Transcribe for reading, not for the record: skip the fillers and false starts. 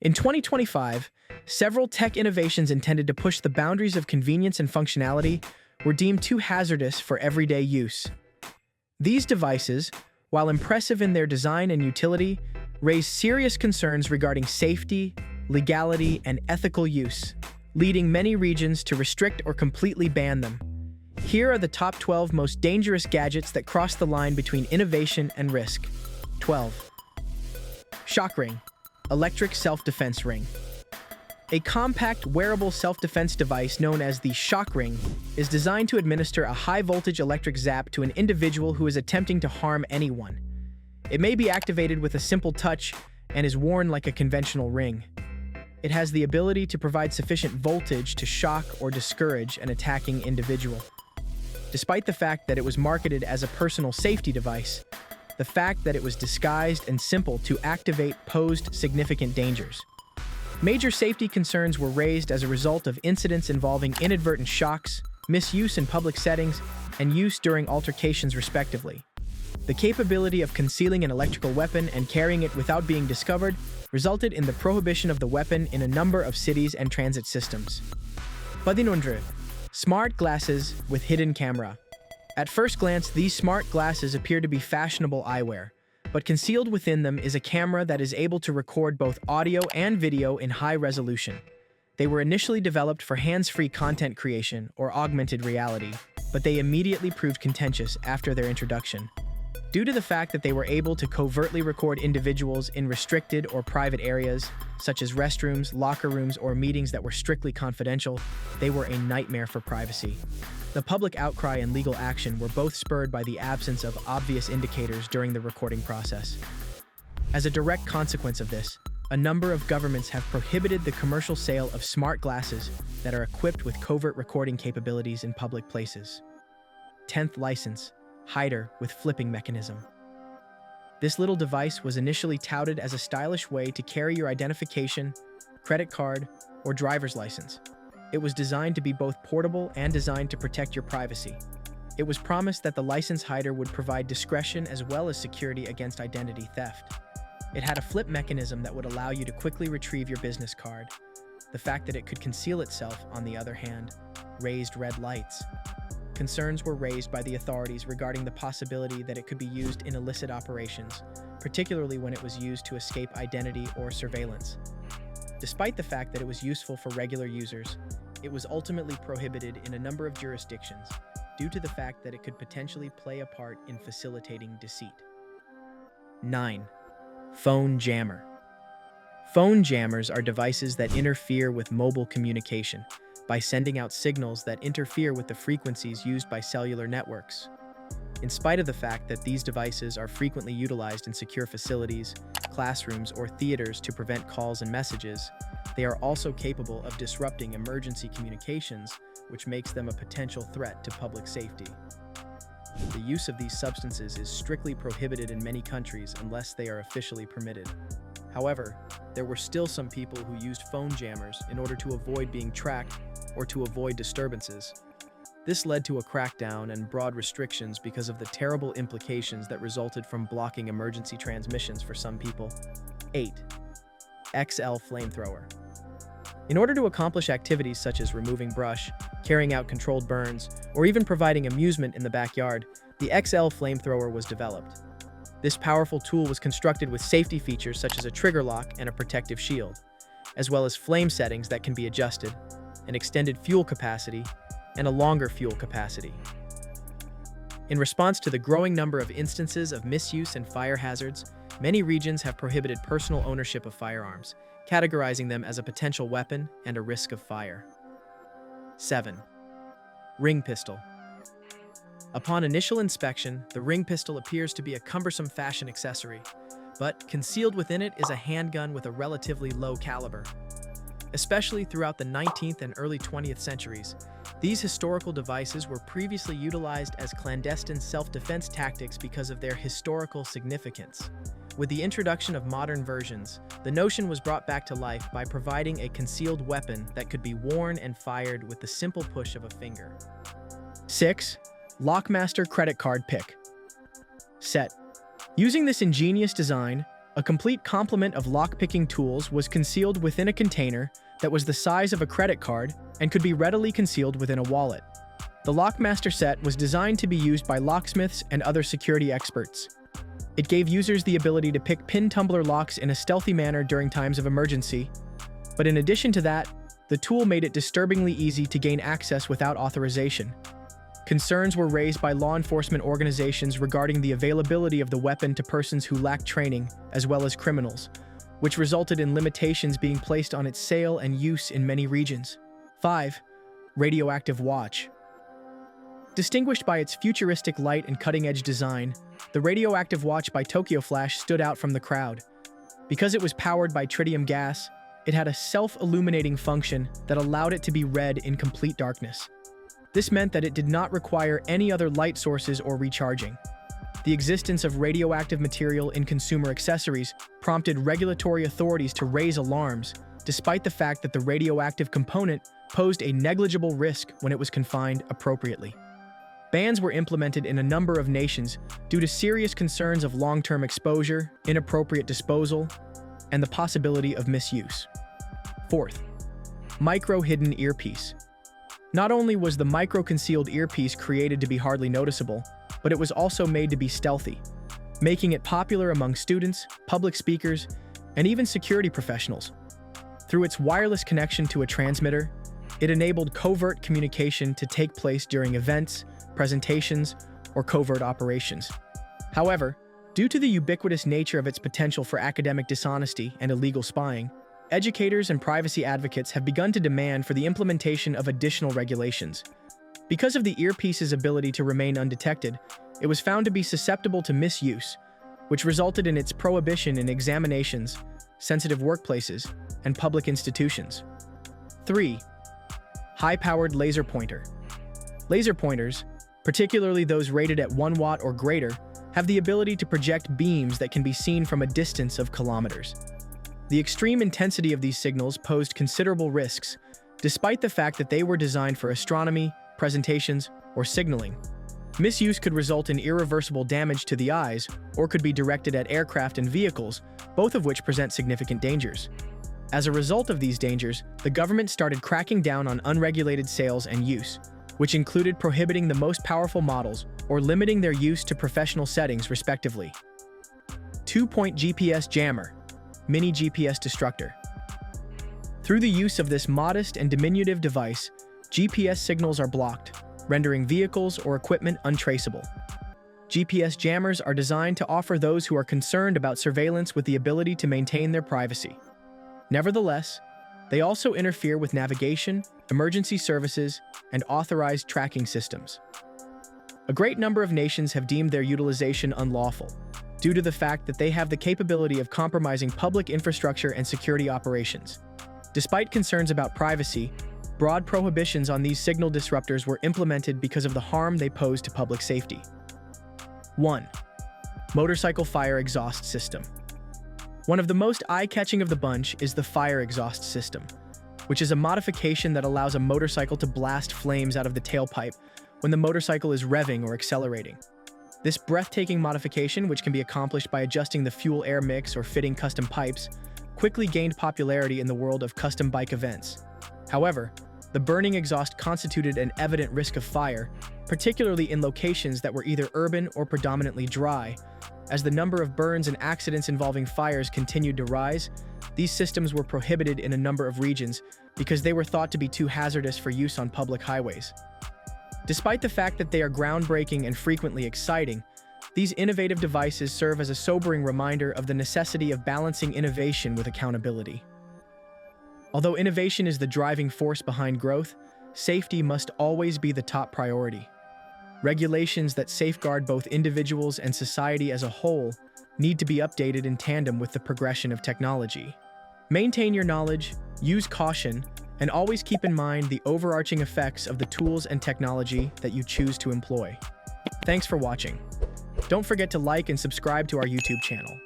In 2025, several tech innovations intended to push the boundaries of convenience and functionality were deemed too hazardous for everyday use. These devices, while impressive in their design and utility, raise serious concerns regarding safety, legality, and ethical use, leading many regions to restrict or completely ban them. Here are the top 12 most dangerous gadgets that cross the line between innovation and risk. 12. Shock Ring, Electric Self-Defense Ring. A compact, wearable self-defense device known as the Shock Ring is designed to administer a high-voltage electric zap to an individual who is attempting to harm anyone. It may be activated with a simple touch and is worn like a conventional ring. It has the ability to provide sufficient voltage to shock or discourage an attacking individual. Despite the fact that it was marketed as a personal safety device, the fact that it was disguised and simple to activate posed significant dangers. Major safety concerns were raised as a result of incidents involving inadvertent shocks, misuse in public settings, and use during altercations respectively. The capability of concealing an electrical weapon and carrying it without being discovered resulted in the prohibition of the weapon in a number of cities and transit systems. 11. Smart glasses with hidden camera. At first glance, these smart glasses appear to be fashionable eyewear, but concealed within them is a camera that is able to record both audio and video in high resolution. They were initially developed for hands-free content creation or augmented reality, but they immediately proved contentious after their introduction. Due to the fact that they were able to covertly record individuals in restricted or private areas, such as restrooms, locker rooms, or meetings that were strictly confidential, they were a nightmare for privacy. The public outcry and legal action were both spurred by the absence of obvious indicators during the recording process. As a direct consequence of this, a number of governments have prohibited the commercial sale of smart glasses that are equipped with covert recording capabilities in public places. 10th license, hider with flipping mechanism. This little device was initially touted as a stylish way to carry your identification, credit card, or driver's license. It was designed to be both portable and designed to protect your privacy. It was promised that the license hider would provide discretion as well as security against identity theft. It had a flip mechanism that would allow you to quickly retrieve your business card. The fact that it could conceal itself, on the other hand, raised red lights. Concerns were raised by the authorities regarding the possibility that it could be used in illicit operations, particularly when it was used to escape identity or surveillance. Despite the fact that it was useful for regular users, it was ultimately prohibited in a number of jurisdictions due to the fact that it could potentially play a part in facilitating deceit. 9. Phone jammer. Phone jammers are devices that interfere with mobile communication by sending out signals that interfere with the frequencies used by cellular networks. In spite of the fact that these devices are frequently utilized in secure facilities, classrooms, or theaters to prevent calls and messages, they are also capable of disrupting emergency communications, which makes them a potential threat to public safety. The use of these substances is strictly prohibited in many countries unless they are officially permitted. However, there were still some people who used phone jammers in order to avoid being tracked or to avoid disturbances. This led to a crackdown and broad restrictions because of the terrible implications that resulted from blocking emergency transmissions for some people. 8. XL Flamethrower. In order to accomplish activities such as removing brush, carrying out controlled burns, or even providing amusement in the backyard, the XL Flamethrower was developed. This powerful tool was constructed with safety features such as a trigger lock and a protective shield, as well as flame settings that can be adjusted, an extended fuel capacity, and a longer fuel capacity. In response to the growing number of instances of misuse and fire hazards, many regions have prohibited personal ownership of firearms, categorizing them as a potential weapon and a risk of fire. 7. Ring pistol. Upon initial inspection, the ring pistol appears to be a cumbersome fashion accessory, but concealed within it is a handgun with a relatively low caliber. Especially throughout the 19th and early 20th centuries, these historical devices were previously utilized as clandestine self-defense tactics because of their historical significance. With the introduction of modern versions, the notion was brought back to life by providing a concealed weapon that could be worn and fired with the simple push of a finger. 6. Lockmaster Credit Card Pick Set. Using this ingenious design, A complete complement of lock-picking tools was concealed within a container that was the size of a credit card and could be readily concealed within a wallet. The Lockmaster set was designed to be used by locksmiths and other security experts. It gave users the ability to pick pin tumbler locks in a stealthy manner during times of emergency. But in addition to that, the tool made it disturbingly easy to gain access without authorization. Concerns were raised by law enforcement organizations regarding the availability of the weapon to persons who lacked training, as well as criminals, which resulted in limitations being placed on its sale and use in many regions. 5. Radioactive Watch. Distinguished by its futuristic light and cutting-edge design, the Radioactive Watch by Tokyo Flash stood out from the crowd. Because it was powered by tritium gas, it had a self-illuminating function that allowed it to be read in complete darkness. This meant that it did not require any other light sources or recharging. The existence of radioactive material in consumer accessories prompted regulatory authorities to raise alarms, despite the fact that the radioactive component posed a negligible risk when it was confined appropriately. Bans were implemented in a number of nations due to serious concerns of long-term exposure, inappropriate disposal, and the possibility of misuse. 4th, micro-hidden earpiece. Not only was the micro-concealed earpiece created to be hardly noticeable, but it was also made to be stealthy, making it popular among students, public speakers, and even security professionals. Through its wireless connection to a transmitter, it enabled covert communication to take place during events, presentations, or covert operations. However, due to the ubiquitous nature of its potential for academic dishonesty and illegal spying, educators and privacy advocates have begun to demand for the implementation of additional regulations. Because of the earpiece's ability to remain undetected, it was found to be susceptible to misuse, which resulted in its prohibition in examinations, sensitive workplaces, and public institutions. 3. High-powered laser pointer. Laser pointers, particularly those rated at 1 watt or greater, have the ability to project beams that can be seen from a distance of kilometers. The extreme intensity of these signals posed considerable risks, despite the fact that they were designed for astronomy, presentations, or signaling. Misuse could result in irreversible damage to the eyes, or could be directed at aircraft and vehicles, both of which present significant dangers. As a result of these dangers, the government started cracking down on unregulated sales and use, which included prohibiting the most powerful models or limiting their use to professional settings, respectively. 2-point GPS jammer, mini GPS destructor. Through the use of this modest and diminutive device, GPS signals are blocked, rendering vehicles or equipment untraceable. GPS jammers are designed to offer those who are concerned about surveillance with the ability to maintain their privacy. Nevertheless, they also interfere with navigation, emergency services, and authorized tracking systems. A great number of nations have deemed their utilization unlawful, due to the fact that they have the capability of compromising public infrastructure and security operations. Despite concerns about privacy, broad prohibitions on these signal disruptors were implemented because of the harm they pose to public safety. 1. Motorcycle fire exhaust system. One of the most eye-catching of the bunch is the fire exhaust system, which is a modification that allows a motorcycle to blast flames out of the tailpipe when the motorcycle is revving or accelerating. This breathtaking modification, which can be accomplished by adjusting the fuel-air mix or fitting custom pipes, quickly gained popularity in the world of custom bike events. However, the burning exhaust constituted an evident risk of fire, particularly in locations that were either urban or predominantly dry. As the number of burns and accidents involving fires continued to rise, these systems were prohibited in a number of regions because they were thought to be too hazardous for use on public highways. Despite the fact that they are groundbreaking and frequently exciting, these innovative devices serve as a sobering reminder of the necessity of balancing innovation with accountability. Although innovation is the driving force behind growth, safety must always be the top priority. Regulations that safeguard both individuals and society as a whole need to be updated in tandem with the progression of technology. Maintain your knowledge, use caution, and always keep in mind the overarching effects of the tools and technology that you choose to employ. Thanks for watching. Don't forget to like and subscribe to our YouTube channel.